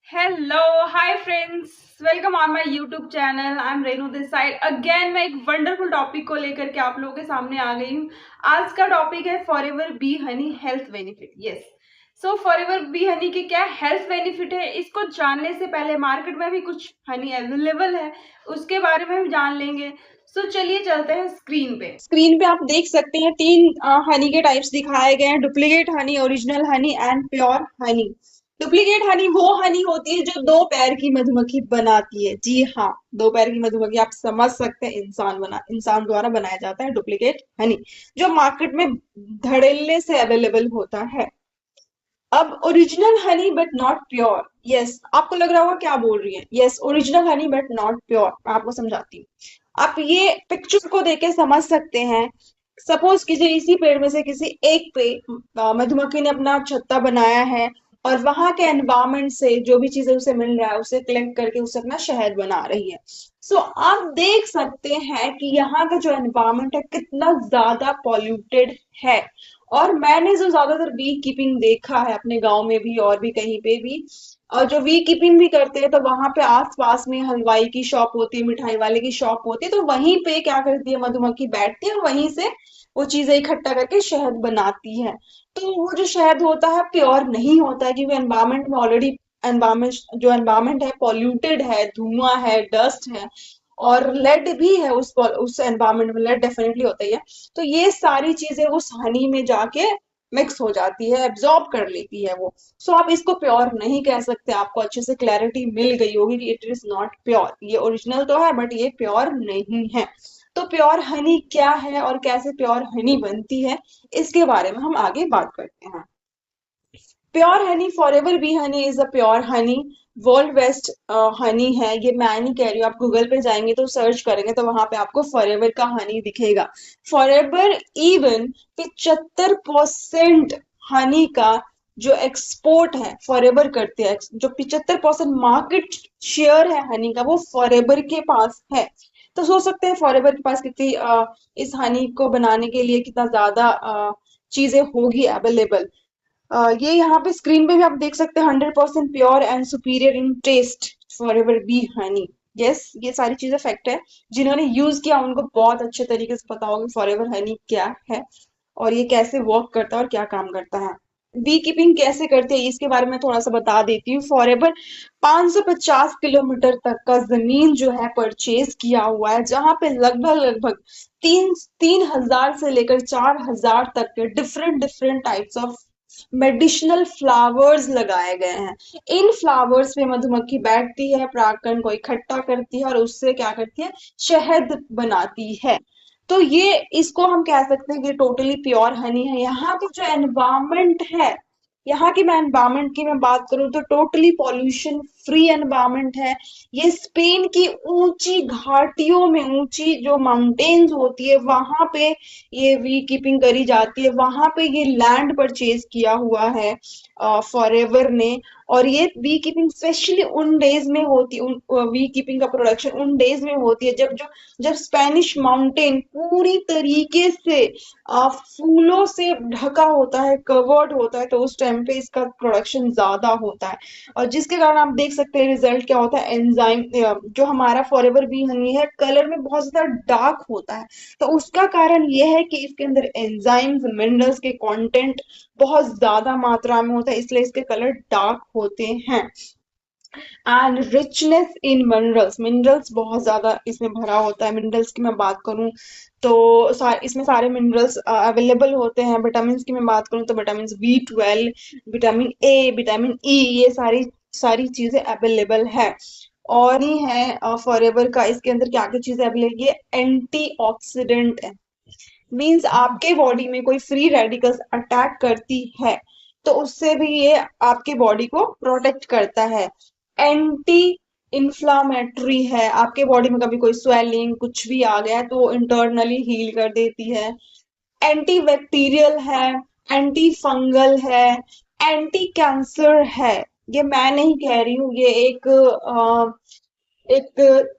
Hello hi friends, welcome on my YouTube channel. I am Renu this side again. मैं एक wonderful topic को लेकर के आप लोगों के सामने आ गई हूँ। आज का टॉपिक है Forever B Honey health benefit. Yes, so Forever B Honey के क्या हेल्थ बेनिफिट है, इसको जानने से पहले मार्केट में भी कुछ हनी अवेलेबल है, उसके बारे में भी जान लेंगे। सो चलिए चलते हैं स्क्रीन पे आप देख सकते हैं तीन हनी के टाइप्स दिखाए गए हैं। Duplicate Honey, original honey and pure Honey. Duplicate Honey वो हनी होती है जो दो पैर की मधुमक्खी बनाती है। जी हाँ, दो पैर की मधुमक्खी आप समझ सकते हैं, इंसान द्वारा बनाया जाता है डुप्लीकेट हनी, जो मार्केट में धड़ल्ले से अवेलेबल होता है। अब original Honey but not pure. Yes, आपको लग रहा होगा क्या बोल रही है। Yes, original Honey but not pure. मैं आपको समझाती हूँ। आप ये पिक्चर को देख के समझ सकते हैं। सपोज कीजिए इसी पेड़ में से किसी एक पे मधुमक्खी ने अपना छत्ता बनाया है, और वहां के एनवायरमेंट से जो भी चीजें उसे मिल रहा है उसे कलेक्ट करके उसे अपना शहद बना रही है। सो आप देख सकते हैं कि यहाँ का जो एनवायरमेंट है कितना ज्यादा पॉल्यूटेड है। और मैंने जो ज्यादातर बी कीपिंग देखा है अपने गांव में भी और भी कहीं पे भी, और जो वी कीपिंग भी करते हैं, तो वहां पे आस पास में हलवाई की शॉप होती है, मिठाई वाले की शॉप होती है, तो वहीं पे क्या करती है मधुमक्खी बैठती है और वहीं से वो चीजें इकट्ठा करके शहद बनाती है। तो वो जो शहद होता है प्योर नहीं होता है, क्योंकि एनवायरमेंट में ऑलरेडी एनवायरमेंट है पॉल्यूटेड है, धुआं है, डस्ट है, और लेड भी है। उस एनवायरमेंट में लेड डेफिनेटली होता ही है। तो ये सारी चीजें उस हनी में जाके मिक्स हो जाती है, एब्जॉर्ब कर लेती है वो। सो आप इसको प्योर नहीं कह सकते। आपको अच्छे से क्लैरिटी मिल गई होगी कि इट इज नॉट प्योर। ये ओरिजिनल तो है बट ये प्योर नहीं है। तो प्योर हनी क्या है और कैसे प्योर हनी बनती है, इसके बारे में हम आगे बात करते हैं। Pure Honey, forever B honey is a pure Honey. World best Honey है ये, मैं नहीं कह रही हूँ। आप गूगल पे जाएंगे तो सर्च करेंगे तो वहां पे आपको फॉरएवर का हनी दिखेगा। फॉरएवर इवन 75% हनी का जो एक्सपोर्ट है फॉरएवर करते हैं। जो 75% मार्केट शेयर है हनी का वो फॉरएवर के पास है। तो सोच सकते हैं फॉरएवर के पास कितनी इस हनी को बनाने के लिए कितना ज्यादा चीजें होगी अवेलेबल। ये यहाँ पे स्क्रीन पे भी आप देख सकते हैं 100% pure and superior in taste forever B honey. Yes, ये सारी चीजें फैक्ट है। जिन्होंने यूज किया उनको बहुत अच्छे तरीके से पता होगा फॉरएवर हनी क्या है और ये कैसे वर्क करता है और क्या काम करता है। बी कीपिंग कैसे करते हैं इसके बारे में थोड़ा सा बता देती हूँ। फॉरएवर 550 किलोमीटर तक का जमीन जो है परचेज किया हुआ है, जहां पे लगभग लगभग तीन 3,000 से लेकर 4,000 तक के different different types of medicinal flowers लगाए गए हैं। इन फ्लावर्स पे मधुमक्खी बैठती है, परागकण को इकट्ठा करती है और उससे क्या करती है, शहद बनाती है। तो ये इसको हम कह सकते हैं कि टोटली प्योर हनी है। यहाँ का जो एनवायरमेंट है, यहाँ की मैं एनवायरमेंट की मैं बात करूँ तो टोटली पॉल्यूशन फ्री एनवायरमेंट है। ये स्पेन की ऊंची घाटियों में, ऊंची जो माउंटेन्स होती है वहां पे ये वी कीपिंग करी जाती है। वहां पे ये लैंड परचेज किया हुआ है फॉरएवर ने। और ये वी कीपिंग स्पेशली उन डेज में होती, वी कीपिंग का प्रोडक्शन उन डेज में होती है जब स्पेनिश माउंटेन पूरी तरीके से फूलों से ढका होता है, कवर्ड होता है, तो उस टाइम पे इसका प्रोडक्शन ज्यादा होता है। और जिसके कारण आप देख सकते हैं रिजल्ट क्या होता है। एंजाइम जो हमारा फॉरएवर बी हनी है कलर में बहुत ज्यादा डार्क होता है। तो उसका कारण यह है कि इसके अंदर एंजाइम्स मिनरल्स के कंटेंट बहुत ज्यादा मात्रा में होता है, इसलिए इसके कलर डार्क होते हैं। And richness in minerals, minerals बहुत ज्यादा इसमें भरा होता है। मिनरल्स की मैं बात करूं तो इसमें सारे मिनरल्स अवेलेबल होते हैं। विटामिन की मैं बात करूं तो vitamin B12, vitamin A, vitamin E, ये सारी सारी चीजें अवेलेबल है। और ही है फॉरएवर का, इसके अंदर क्या क्या चीजें अवेलेबल, ये एंटीऑक्सीडेंट है। मीन्स आपके बॉडी में कोई फ्री रेडिकल्स अटैक करती है तो उससे भी ये आपके बॉडी को प्रोटेक्ट करता है। एंटी इंफ्लामेटरी है, आपके बॉडी में कभी कोई स्वेलिंग कुछ भी आ गया है तो इंटरनली हील कर देती है। एंटी बैक्टीरियल है, एंटी फंगल है, एंटी कैंसर है। ये मैं नहीं कह रही हूँ, ये एक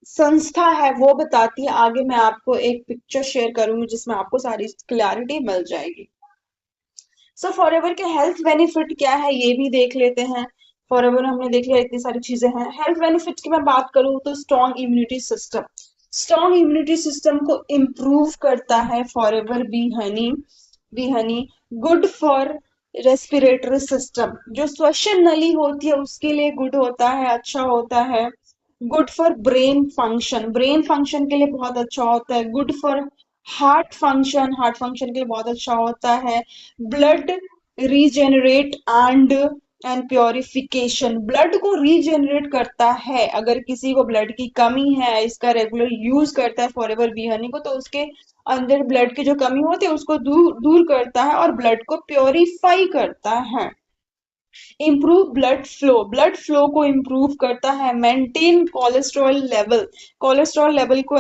संस्था है वो बताती है। आगे मैं आपको एक पिक्चर शेयर करूंगी जिसमें आपको सारी क्लैरिटी मिल जाएगी। सो फॉरएवर के हेल्थ बेनिफिट क्या है ये भी देख लेते हैं। फॉरएवर हमने देख लिया, इतनी सारी चीजें हैं। हेल्थ बेनिफिट की मैं बात करूँ तो strong immunity system, strong immunity system को इम्प्रूव करता है Forever B Honey. Good for respiratory system, जो श्वसन नली होती है उसके लिए गुड होता है, अच्छा होता है। Good for brain function, brain function के लिए बहुत अच्छा होता है। गुड फॉर हार्ट फंक्शन के लिए बहुत अच्छा होता है। Blood regenerate and purification, blood को रीजेनरेट करता है। अगर किसी को ब्लड की कमी है, इसका रेगुलर यूज करता है फॉरएवर बी हनी को, तो उसके अंदर ब्लड की जो कमी होती है उसको दूर दूर करता है और ब्लड को प्योरीफाई करता है। इम्प्रूव ब्लड फ्लो को इम्प्रूव करता है। मेंटेन कोलेस्ट्रॉल लेवल को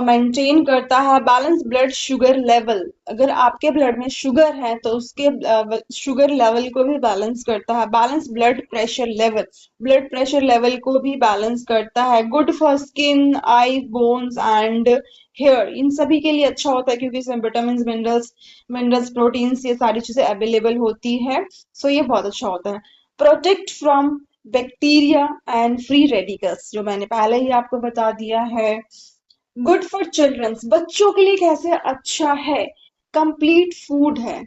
मेंटेन करता है। बैलेंस ब्लड शुगर लेवल, अगर आपके ब्लड में शुगर है तो उसके शुगर लेवल को भी बैलेंस करता है। बैलेंस ब्लड प्रेशर लेवल को भी बैलेंस करता है। Good for skin, eye, bones and hair, इन सभी के लिए अच्छा होता है क्योंकि इसमें विटामिन, मिनरल्स, प्रोटीन्स, ये सारी चीजें अवेलेबल होती है। सो ये बहुत अच्छा होता है। Protect from bacteria and free radicals, जो मैंने पहले ही आपको बता दिया है। गुड फॉर चिल्ड्रंस, बच्चों के लिए कैसे अच्छा है, कंप्लीट फूड है।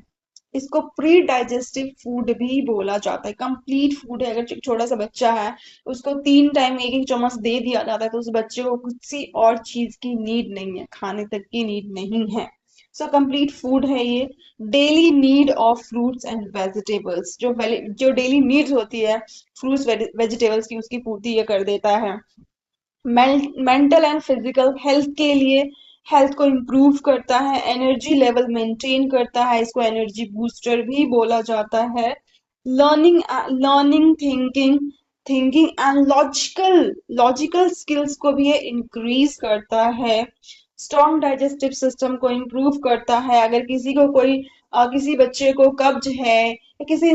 इसको प्री डाइजेस्टिव फूड भी बोला जाता है। कंप्लीट फूड है, अगर छोटा सा बच्चा है उसको 3 टाइम एक एक चम्मच दे दिया जाता है तो उस बच्चे को किसी और चीज की नीड नहीं है, खाने तक की नीड नहीं है। सो कंप्लीट फूड है ये। Daily need of fruits and vegetables, जो डेली नीड्स होती है फ्रूट्स वेजिटेबल्स की, उसकी पूर्ति ये कर देता है। मेंटल एंड फिजिकल हेल्थ के लिए, हेल्थ को इम्प्रूव करता है। एनर्जी लेवल मेंटेन करता है, इसको एनर्जी बूस्टर भी बोला जाता है। Learning, thinking and logical skills को भी ये इंक्रीज करता है। स्ट्रॉन्ग डाइजेस्टिव सिस्टम को इम्प्रूव करता है। अगर किसी बच्चे को कब्ज है या किसी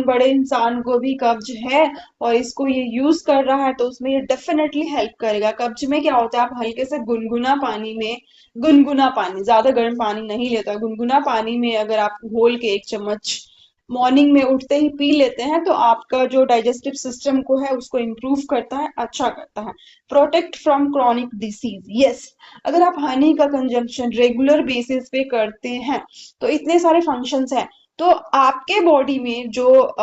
बड़े इंसान को भी कब्ज है और इसको ये यूज कर रहा है तो उसमें ये डेफिनेटली हेल्प करेगा। कब्ज में क्या होता है, आप हल्के से गुनगुना पानी, ज्यादा गर्म पानी नहीं लेता, गुनगुना पानी में अगर आप घोल के 1 चम्मच मॉर्निंग में उठते ही पी लेते हैं तो आपका जो डाइजेस्टिव सिस्टम को है उसको इम्प्रूव करता है, अच्छा करता है। Protect from chronic disease, yes, अगर आप हनी का कंजम्पशन रेगुलर बेसिस पे करते हैं तो इतने सारे फंक्शंस हैं। तो आपके बॉडी में जो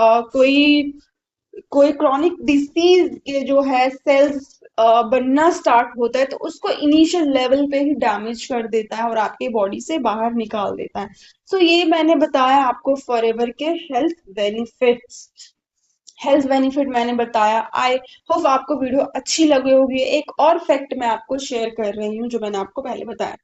कोई क्रॉनिक डिसीज के जो है सेल्स बनना स्टार्ट होता है तो उसको इनिशियल लेवल पे ही डैमेज कर देता है और आपके बॉडी से बाहर निकाल देता है। सो ये मैंने बताया आपको फॉरएवर के हेल्थ बेनिफिट मैंने बताया। आई होप आपको वीडियो अच्छी लगी होगी। एक और फैक्ट मैं आपको शेयर कर रही हूँ जो मैंने आपको पहले बताया।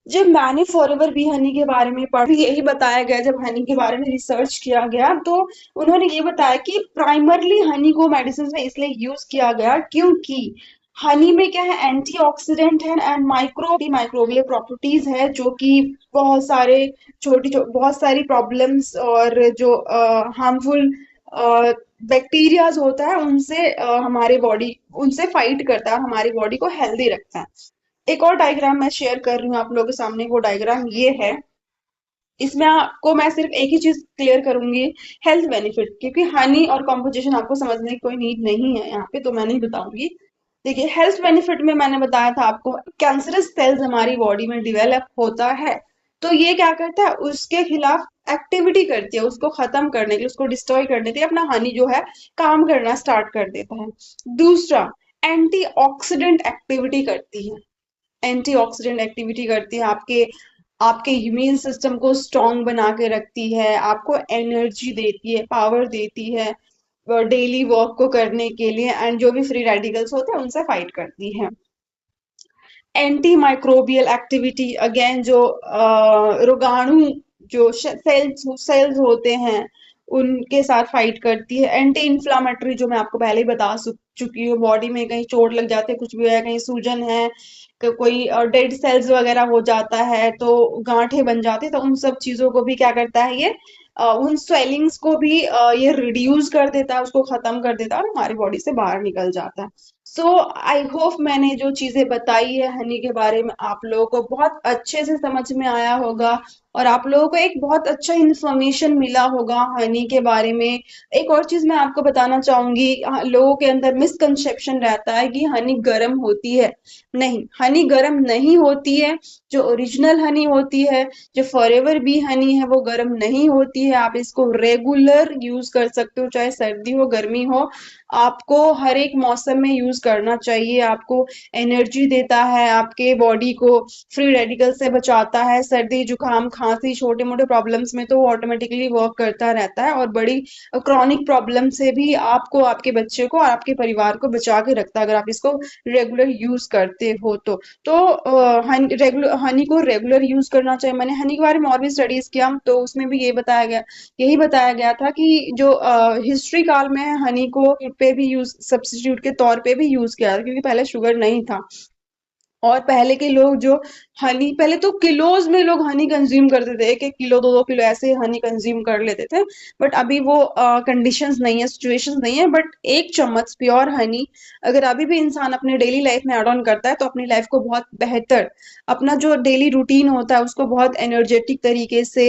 जब मैंने फॉरएवर बी हनी के बारे में पढ़ा, यही बताया गया, जब हनी के बारे में रिसर्च किया गया तो उन्होंने ये बताया कि प्राइमरली हनी को मेडिसिन में इसलिए यूज किया गया क्योंकि हनी में क्या है, एंटीऑक्सीडेंट है एंड माइक्रोबियल प्रॉपर्टीज है जो कि बहुत सारी प्रॉब्लम्स और जो हार्मफुल बैक्टीरियाज होता है हमारे बॉडी उनसे फाइट करता है, हमारी बॉडी को हेल्दी रखता है। एक और डायग्राम मैं शेयर कर रही हूँ आप लोगों के सामने, वो डायग्राम ये है। इसमें आपको मैं सिर्फ एक ही चीज क्लियर करूंगी, हेल्थ बेनिफिट, क्योंकि हनी और कॉम्पोजिशन आपको समझने की कोई नीड नहीं है यहाँ पे, तो मैं नहीं बताऊंगी। देखिए हेल्थ बेनिफिट में मैंने बताया था आपको, कैंसरस सेल्स हमारी बॉडी में डिवेलप होता है तो ये क्या करता है, उसके खिलाफ एक्टिविटी करती है, उसको खत्म करने के लिए, उसको डिस्ट्रॉय करने के लिए अपना हनी जो है काम करना स्टार्ट कर देता है। दूसरा, एंटीऑक्सीडेंट एक्टिविटी करती है, एंटीऑक्सीडेंट एक्टिविटी करती है, आपके आपके इम्यून सिस्टम को स्ट्रांग बना के रखती है, आपको एनर्जी देती है, पावर देती है डेली वर्क को करने के लिए, एंड जो भी फ्री रेडिकल्स होते हैं उनसे फाइट करती है। एंटी माइक्रोबियल एक्टिविटी, अगेन जो रोगाणु, जो सेल्स होते हैं उनके साथ फाइट करती है। एंटी इंफ्लामेटरी, जो मैं आपको पहले ही बता चुकी हूँ, बॉडी में कहीं चोट लग जाती है, कुछ भी है, कहीं सूजन है, कोई डेड सेल्स वगैरह हो जाता है तो गांठें बन जाती है, तो उन सब चीजों को भी क्या करता है ये, उन स्वेलिंग्स को भी ये रिड्यूस कर देता है, उसको खत्म कर देता है और हमारी बॉडी से बाहर निकल जाता है। सो आई होप मैंने जो चीजें बताई है हनी के बारे में आप लोगों को बहुत अच्छे से समझ में आया होगा। और आप लोगों को एक बहुत अच्छा इन्फॉर्मेशन मिला होगा हनी के बारे में। एक और चीज मैं आपको बताना चाहूंगी, लोगों के अंदर मिसकंसेप्शन रहता है कि हनी गर्म होती है। नहीं, हनी गर्म नहीं होती है। जो ओरिजिनल हनी होती है, जो फॉरएवर बी हनी है, वो गर्म नहीं होती है। आप इसको रेगुलर यूज कर सकते हो, चाहे सर्दी हो गर्मी हो। आपको हर एक मौसम में यूज करना चाहिए। आपको एनर्जी देता है, आपके बॉडी को फ्री रेडिकल से बचाता है। सर्दी जुकाम खांसी छोटे मोटे प्रॉब्लम्स में तो वो ऑटोमेटिकली वर्क करता रहता है, और बड़ी क्रॉनिक प्रॉब्लम से भी आपको, आपके बच्चे को और आपके परिवार को बचा के रखता है, अगर आप इसको रेगुलर यूज करते हो तो हनी को रेगुलर यूज करना चाहिए। मैंने हनी के बारे में और भी स्टडीज किया, तो उसमें भी यही बताया गया था कि जो हिस्ट्री काल में हनी को पे भी यूज सब्स्टिट्यूट के तौर पे भी यूज किया था, क्योंकि पहले शुगर नहीं था। और पहले के लोग जो हनी, पहले तो किलोज में लोग हनी कंज्यूम करते थे, एक एक किलो दो दो किलो ऐसे हनी कंज्यूम कर लेते थे। बट अभी वो कंडीशंस नहीं है, सिचुएशंस नहीं है। बट एक चम्मच प्योर हनी अगर अभी भी इंसान अपने डेली लाइफ में ऐड ऑन करता है, तो अपनी लाइफ को बहुत बेहतर, अपना जो डेली रूटीन होता है उसको बहुत एनर्जेटिक तरीके से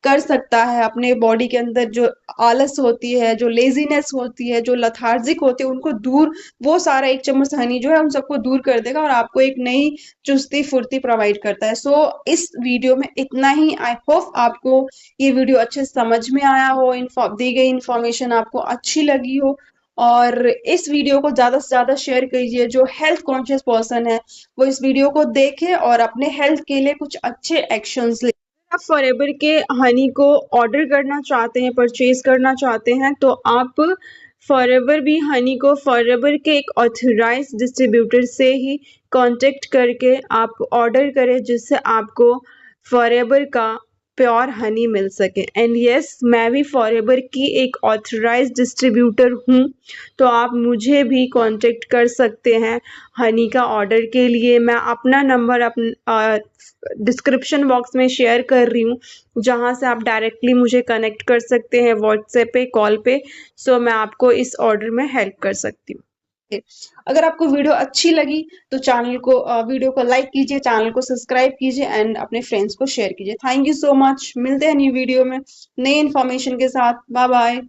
कर सकता है। अपने बॉडी के अंदर जो आलस होती है, जो लेजीनेस होती है, जो लथार्जिक होती है, उनको दूर, वो सारा एक चम्मच हनी जो है उन सबको दूर कर देगा और आपको एक नई चुस्ती फुर्ती प्रोवाइड करता है। सो इस वीडियो में इतना ही। आई होप आपको ये वीडियो अच्छे से समझ में आया हो, दी गई इंफॉर्मेशन आपको अच्छी लगी हो। और इस वीडियो को ज्यादा से ज्यादा शेयर कीजिए। जो हेल्थ कॉन्शियस पर्सन है वो इस वीडियो को देखे और अपने हेल्थ के लिए कुछ अच्छे एक्शंस ले। आप फॉरएवर के हनी को ऑर्डर करना चाहते हैं, परचेज करना चाहते हैं, तो आप फॉरएवर भी हनी को फॉरएवर के एक ऑथराइज्ड डिस्ट्रीब्यूटर से ही कांटेक्ट करके आप ऑर्डर करें, जिससे आपको फॉरएवर का प्योर हनी मिल सके। एंड यस, मैं भी फॉरएवर की एक ऑथराइज्ड डिस्ट्रीब्यूटर हूँ, तो आप मुझे भी कांटेक्ट कर सकते हैं हनी का ऑर्डर के लिए। मैं अपना नंबर डिस्क्रिप्शन बॉक्स में शेयर कर रही हूँ, जहाँ से आप डायरेक्टली मुझे कनेक्ट कर सकते हैं, व्हाट्सएप पे, कॉल पे। सो मैं आपको इस ऑर्डर में हेल्प कर सकती हूँ। अगर आपको वीडियो अच्छी लगी तो वीडियो को लाइक कीजिए, चैनल को सब्सक्राइब कीजिए एंड अपने फ्रेंड्स को शेयर कीजिए। Thank you so much. मिलते हैं न्यू वीडियो में नई इन्फॉर्मेशन के साथ। Bye bye.